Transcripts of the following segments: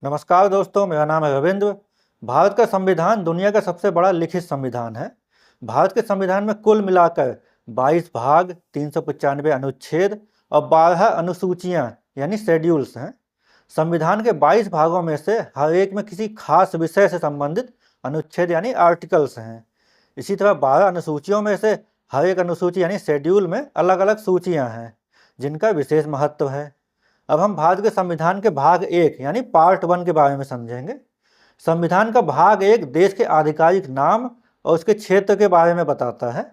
नमस्कार दोस्तों, मेरा नाम है रविंद्र। भारत का संविधान दुनिया का सबसे बड़ा लिखित संविधान है। भारत के संविधान में कुल मिलाकर 22 भाग, 395 अनुच्छेद और 12 अनुसूचियां यानी शेड्यूल्स हैं। संविधान के 22 भागों में से हर एक में किसी खास विषय से संबंधित अनुच्छेद यानी आर्टिकल्स हैं। इसी तरह 12 अनुसूचियों में से हर एक अनुसूची यानी शेड्यूल में अलग अलग सूचियाँ हैं जिनका विशेष महत्व है। अब हम भारत के संविधान के भाग 1 यानी पार्ट 1 के बारे में समझेंगे। संविधान का भाग 1 देश के आधिकारिक नाम और उसके क्षेत्र के बारे में बताता है।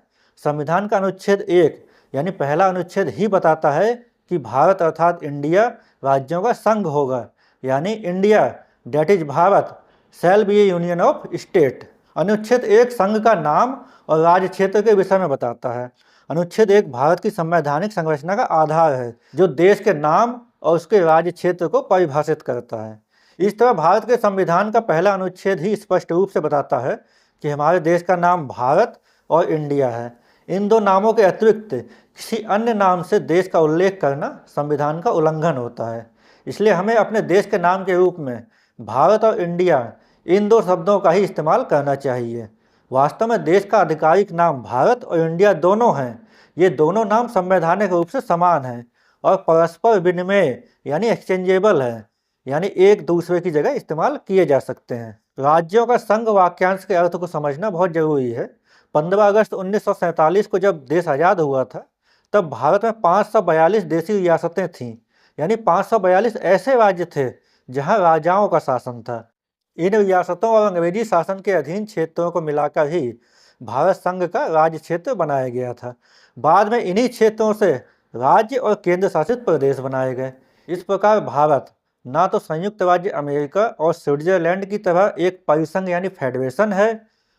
संविधान का अनुच्छेद 1 यानी पहला अनुच्छेद ही बताता है कि भारत अर्थात इंडिया राज्यों का संघ होगा, यानी India that is Bharat shall be a union of state. अनुच्छेद 1 संघ का नाम और राज्य क्षेत्र के विषय में बताता है। अनुच्छेद 1 भारत की संवैधानिक संरचना का आधार है जो देश के नाम और उसके राज्य क्षेत्र को परिभाषित करता है। इस तरह भारत के संविधान का पहला अनुच्छेद ही स्पष्ट रूप से बताता है कि हमारे देश का नाम भारत और इंडिया है। इन दो नामों के अतिरिक्त किसी अन्य नाम से देश का उल्लेख करना संविधान का उल्लंघन होता है। इसलिए हमें अपने देश के नाम के रूप में भारत और इंडिया इन दो शब्दों का ही इस्तेमाल करना चाहिए। वास्तव में देश का आधिकारिक नाम भारत और इंडिया दोनों हैं। ये दोनों नाम संवैधानिक रूप से समान हैं और परस्पर विनिमय यानी एक्सचेंजेबल है, यानी एक दूसरे की जगह इस्तेमाल किए जा सकते हैं। राज्यों का संघ वाक्यांश के अर्थ को समझना बहुत जरूरी है। 15 अगस्त 1947 को जब देश आज़ाद हुआ था तब भारत में 542 देशी रियासतें थीं, यानी 542 ऐसे राज्य थे जहां राजाओं का शासन था। इन रियासतों और अंग्रेजी शासन के अधीन क्षेत्रों को मिलाकर ही भारत संघ का राज्य क्षेत्र बनाया गया था। बाद में इन्हीं क्षेत्रों से राज्य और केंद्र शासित प्रदेश बनाए गए। इस प्रकार भारत ना तो संयुक्त राज्य अमेरिका और स्विट्जरलैंड की तरह एक परिसंघ यानी फेडरेशन है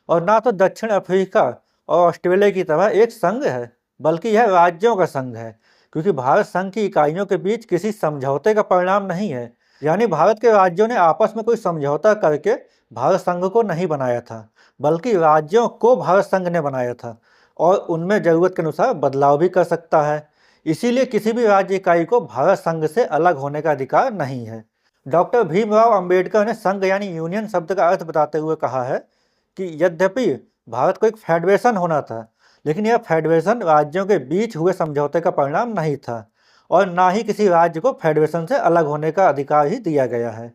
और ना तो दक्षिण अफ्रीका और ऑस्ट्रेलिया की तरह एक संघ है, बल्कि यह राज्यों का संघ है, क्योंकि भारत संघ की इकाइयों के बीच किसी समझौते का परिणाम नहीं है। यानी भारत के राज्यों ने आपस में कोई समझौता करके भारत संघ को नहीं बनाया था, बल्कि राज्यों को भारत संघ ने बनाया था और उनमें जरूरत के अनुसार बदलाव भी कर सकता है। इसीलिए किसी भी राज्य इकाई को भारत संघ से अलग होने का अधिकार नहीं है। डॉक्टर भीमराव अंबेडकर ने संघ यानी यूनियन शब्द का अर्थ बताते हुए कहा है कि यद्यपि भारत को एक फेडरेशन होना था, लेकिन यह फेडरेशन राज्यों के बीच हुए समझौते का परिणाम नहीं था और ना ही किसी राज्य को फेडरेशन से अलग होने का अधिकार ही दिया गया है।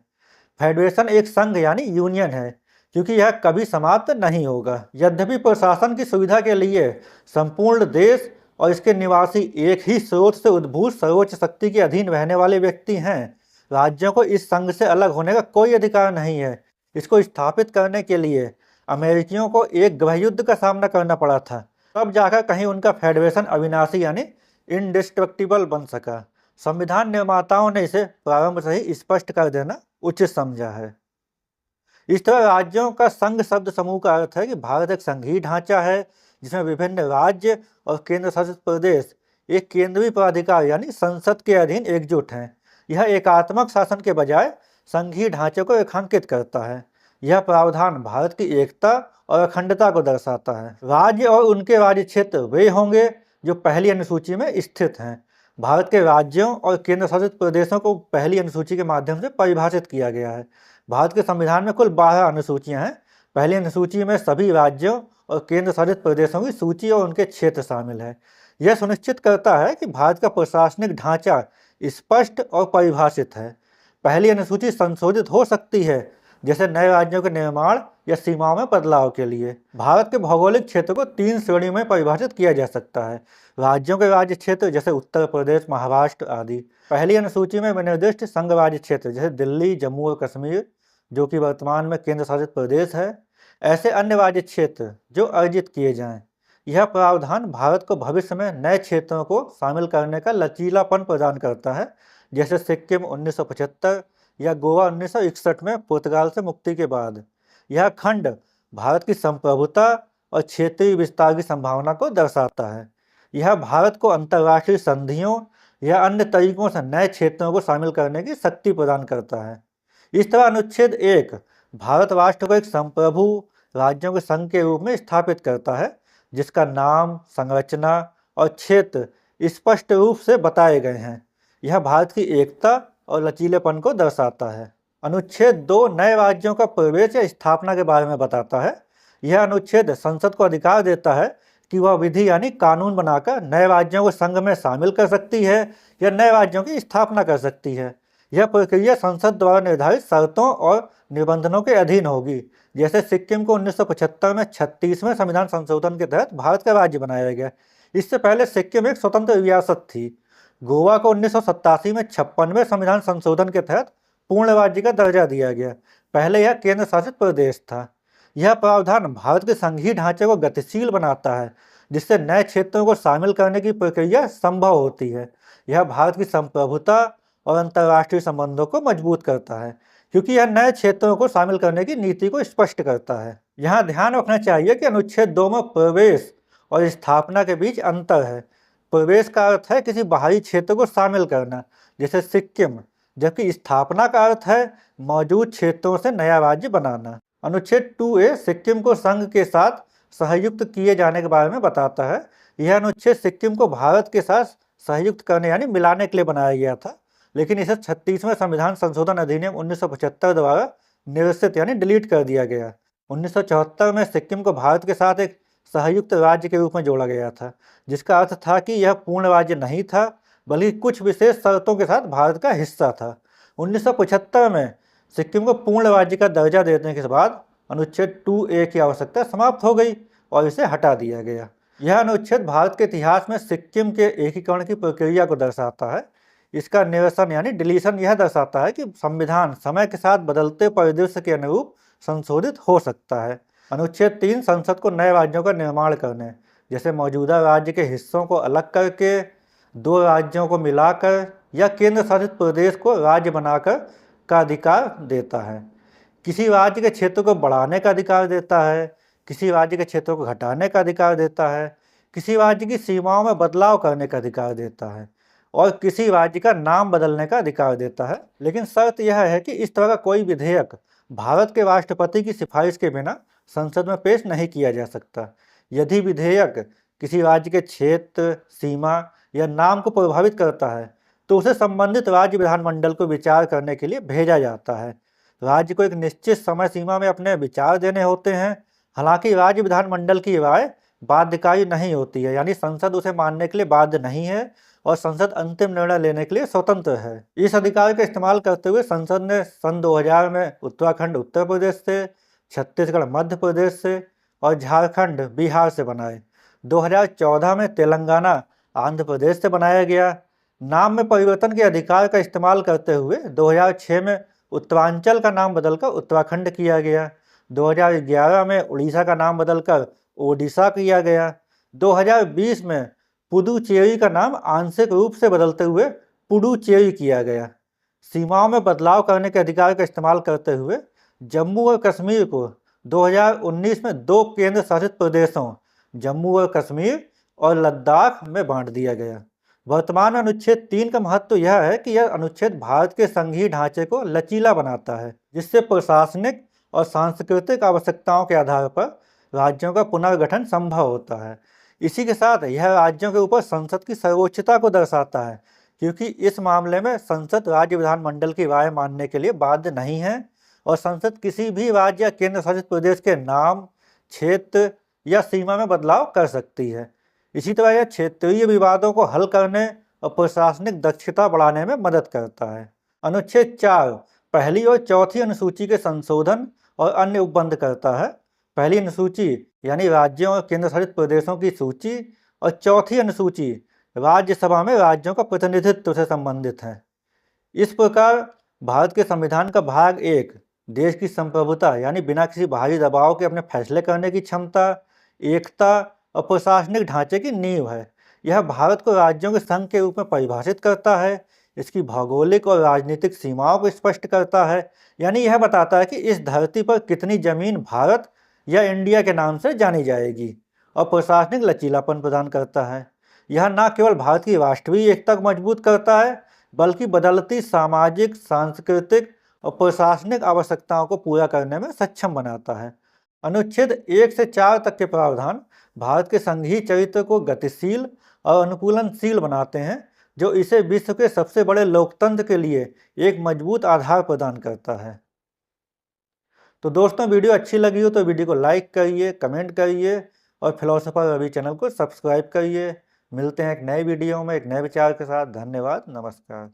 फेडरेशन एक संघ यानी यूनियन है, क्योंकि यह कभी समाप्त नहीं होगा। यद्यपि प्रशासन की सुविधा के लिए संपूर्ण देश और इसके निवासी एक ही स्रोत से उद्भूत सर्वोच्च शक्ति के अधीन रहने वाले व्यक्ति हैं, राज्यों को इस संघ से अलग होने का कोई अधिकार नहीं है। इसको स्थापित करने के लिए अमेरिकियों को एक गृहयुद्ध का सामना करना पड़ा था, तब जाकर कहीं उनका फेडरेशन अविनाशी यानी इंडिस्ट्रक्टिबल बन सका। संविधान निर्माताओं ने इसे प्रारंभ से ही स्पष्ट कर देना उचित समझा है। इस तरह राज्यों का संघ शब्द समूह का अर्थ है कि भारत एक संघीय ढांचा है जिसमें विभिन्न राज्य और केंद्र शासित प्रदेश एक केंद्रीय प्राधिकार यानी संसद के अधीन एकजुट हैं। यह एकात्मक शासन के बजाय संघीय ढांचे को रेखांकित करता है। यह प्रावधान भारत की एकता और अखंडता को दर्शाता है। राज्य और उनके राज्य क्षेत्र वे होंगे जो पहली अनुसूची में स्थित हैं। भारत के राज्यों और केंद्र शासित प्रदेशों को पहली अनुसूची के माध्यम से परिभाषित किया गया है। भारत के संविधान में कुल 12 अनुसूचियां हैं। पहली अनुसूची में सभी राज्यों और केंद्र शासित प्रदेशों की सूची और उनके क्षेत्र शामिल है। यह सुनिश्चित करता है कि भारत का प्रशासनिक ढांचा स्पष्ट और परिभाषित है। पहली अनुसूची संशोधित हो सकती है, जैसे नए राज्यों के निर्माण या सीमाओं में बदलाव के लिए। भारत के भौगोलिक क्षेत्र को 3 श्रेणियों में परिभाषित किया जा सकता है। राज्यों के राज्य क्षेत्र जैसे उत्तर प्रदेश, महाराष्ट्र आदि। पहली अनुसूची में विनिर्दिष्ट संघ राज्य क्षेत्र जैसे दिल्ली, जम्मू और कश्मीर, जो कि वर्तमान में केंद्र शासित प्रदेश है, ऐसे अन्य राज्य क्षेत्र जो अर्जित किए जाएं। यह प्रावधान भारत को भविष्य में नए क्षेत्रों को शामिल करने का लचीलापन प्रदान करता है, जैसे सिक्किम 1975 या गोवा 1961 में पुर्तगाल से मुक्ति के बाद। यह खंड भारत की संप्रभुता और क्षेत्रीय विस्तार की संभावना को दर्शाता है। यह भारत को अंतर्राष्ट्रीय संधियों या अन्य तरीकों से नए क्षेत्रों को शामिल करने की शक्ति प्रदान करता है। इस तरह अनुच्छेद 1 भारत राष्ट्र को एक संप्रभु राज्यों के संघ के रूप में स्थापित करता है, जिसका नाम, संरचना और क्षेत्र स्पष्ट रूप से बताए गए हैं। यह भारत की एकता और लचीलेपन को दर्शाता है। अनुच्छेद 2 नए राज्यों का प्रवेश या स्थापना के बारे में बताता है। यह अनुच्छेद संसद को अधिकार देता है कि वह विधि यानी कानून बनाकर नए राज्यों को संघ में शामिल कर सकती है या नए राज्यों की स्थापना कर सकती है। यह प्रक्रिया संसद द्वारा निर्धारित शर्तों और निबंधनों के अधीन होगी। जैसे सिक्किम को 1975 में 36वें संविधान संशोधन के तहत भारत का राज्य बनाया गया। इससे पहले सिक्किम एक स्वतंत्र रियासत थी। गोवा को 1987 में 56वें संविधान संशोधन के तहत पूर्ण राज्य का दर्जा दिया गया। पहले यह केंद्र शासित प्रदेश था। यह प्रावधान भारत के संघीय ढांचे को गतिशील बनाता है, जिससे नए क्षेत्रों को शामिल करने की प्रक्रिया संभव होती है। यह भारत की संप्रभुता और अंतर्राष्ट्रीय संबंधों को मजबूत करता है, क्योंकि यह नए क्षेत्रों को शामिल करने की नीति को स्पष्ट करता है। यहाँ ध्यान रखना चाहिए कि अनुच्छेद 2 में प्रवेश और स्थापना के बीच अंतर है। प्रवेश का अर्थ है किसी बाहरी क्षेत्र को शामिल करना, जैसे सिक्किम, जबकि स्थापना का अर्थ है मौजूद क्षेत्रों से नया राज्य बनाना। अनुच्छेद 2A सिक्किम को संघ के साथ सहयुक्त किए जाने के बारे में बताता है। यह अनुच्छेद सिक्किम को भारत के साथ सहयुक्त करने यानी मिलाने के लिए बनाया गया था, लेकिन इसे 36वें संविधान संशोधन अधिनियम 1975 द्वारा निरसित यानी डिलीट कर दिया गया। 1974 में सिक्किम को भारत के साथ एक सहयुक्त राज्य के रूप में जोड़ा गया था, जिसका अर्थ था कि यह पूर्ण राज्य नहीं था, बल्कि कुछ विशेष शर्तों के साथ भारत का हिस्सा था। 1975 में सिक्किम को पूर्ण राज्य का दर्जा देने के बाद अनुच्छेद 2A की आवश्यकता समाप्त हो गई और इसे हटा दिया गया। यह अनुच्छेद भारत के इतिहास में सिक्किम के एकीकरण की प्रक्रिया को दर्शाता है। इसका निरसन यानी डिलीशन यह दर्शाता है कि संविधान समय के साथ बदलते परिदृश्य के अनुरूप संशोधित हो सकता है। अनुच्छेद 3 संसद को नए राज्यों का निर्माण करने, जैसे मौजूदा राज्य के हिस्सों को अलग करके 2 राज्यों को मिलाकर या केंद्र शासित प्रदेश को राज्य बनाकर का अधिकार देता है। किसी राज्य के क्षेत्र को बढ़ाने का अधिकार देता है, किसी राज्य के क्षेत्रों को घटाने का अधिकार देता है, किसी राज्य की सीमाओं में बदलाव करने का अधिकार देता है और किसी राज्य का नाम बदलने का अधिकार देता है। लेकिन शर्त यह है कि इस तरह का कोई विधेयक भारत के राष्ट्रपति की सिफारिश के बिना संसद में पेश नहीं किया जा सकता। यदि विधेयक किसी राज्य के क्षेत्र, सीमा या नाम को प्रभावित करता है तो उसे संबंधित राज्य विधानमंडल को विचार करने के लिए भेजा जाता है। राज्य को एक निश्चित समय सीमा में अपने विचार देने होते हैं। हालांकि राज्य विधानमंडल की राय बाध्यकारी नहीं होती है, यानी संसद उसे मानने के लिए बाध्य नहीं है और संसद अंतिम निर्णय लेने के लिए स्वतंत्र है। इस अधिकार का इस्तेमाल करते हुए संसद ने सन 2000 में उत्तराखंड उत्तर प्रदेश से, छत्तीसगढ़ मध्य प्रदेश से और झारखंड बिहार से बनाए। 2014 में तेलंगाना आंध्र प्रदेश से बनाया गया। नाम में परिवर्तन के अधिकार का इस्तेमाल करते हुए 2006 में उत्तरांचल का नाम बदलकर उत्तराखंड किया गया। 2011 में उड़ीसा का नाम बदलकर ओडिशा किया गया। 2020 में पुडुचेरी का नाम आंशिक रूप से बदलते हुए पुडुचेरी किया गया। सीमाओं में बदलाव करने के अधिकार का इस्तेमाल करते हुए जम्मू और कश्मीर को 2019 में 2 केंद्र शासित प्रदेशों जम्मू और कश्मीर और लद्दाख में बांट दिया गया। वर्तमान अनुच्छेद 3 का महत्व यह है कि यह अनुच्छेद भारत के संघीय ढांचे को लचीला बनाता है, जिससे प्रशासनिक और सांस्कृतिक आवश्यकताओं के आधार पर राज्यों का पुनर्गठन संभव होता है। इसी के साथ यह राज्यों के ऊपर संसद की सर्वोच्चता को दर्शाता है, क्योंकि इस मामले में संसद राज्य विधानमंडल की राय मानने के लिए बाध्य नहीं है और संसद किसी भी राज्य या केंद्र शासित प्रदेश के नाम, क्षेत्र या सीमा में बदलाव कर सकती है। इसी तरह यह क्षेत्रीय विवादों को हल करने और प्रशासनिक दक्षता बढ़ाने में मदद करता है। अनुच्छेद 4 पहली और चौथी अनुसूची के संशोधन और अन्य उपबंध करता है। पहली अनुसूची यानी राज्यों और केंद्र शासित प्रदेशों की सूची और चौथी अनुसूची राज्यसभा में राज्यों का प्रतिनिधित्व से संबंधित है। इस प्रकार भारत के संविधान का भाग 1 देश की संप्रभुता यानी बिना किसी बाहरी दबाव के अपने फैसले करने की क्षमता, एकता और प्रशासनिक ढांचे की नींव है। यह भारत को राज्यों के संघ के रूप में परिभाषित करता है, इसकी भौगोलिक और राजनीतिक सीमाओं को स्पष्ट करता है, यानी यह बताता है कि इस धरती पर कितनी जमीन भारत या इंडिया के नाम से जानी जाएगी, और प्रशासनिक लचीलापन प्रदान करता है। यह न केवल भारत की राष्ट्रीय एकता को मजबूत करता है, बल्कि बदलती सामाजिक, सांस्कृतिक और प्रशासनिक आवश्यकताओं को पूरा करने में सक्षम बनाता है। अनुच्छेद 1 से 4 तक के प्रावधान भारत के संघीय चरित्र को गतिशील और अनुकूलनशील बनाते हैं। जो इसे विश्व के सबसे बड़े लोकतंत्र के लिए एक मजबूत आधार प्रदान करता है। तो दोस्तों, वीडियो अच्छी लगी हो तो वीडियो को लाइक करिए, कमेंट करिए और फिलोसोफर रवि चैनल को सब्सक्राइब करिए। मिलते हैं एक नए वीडियो में एक नए विचार के साथ। धन्यवाद, नमस्कार।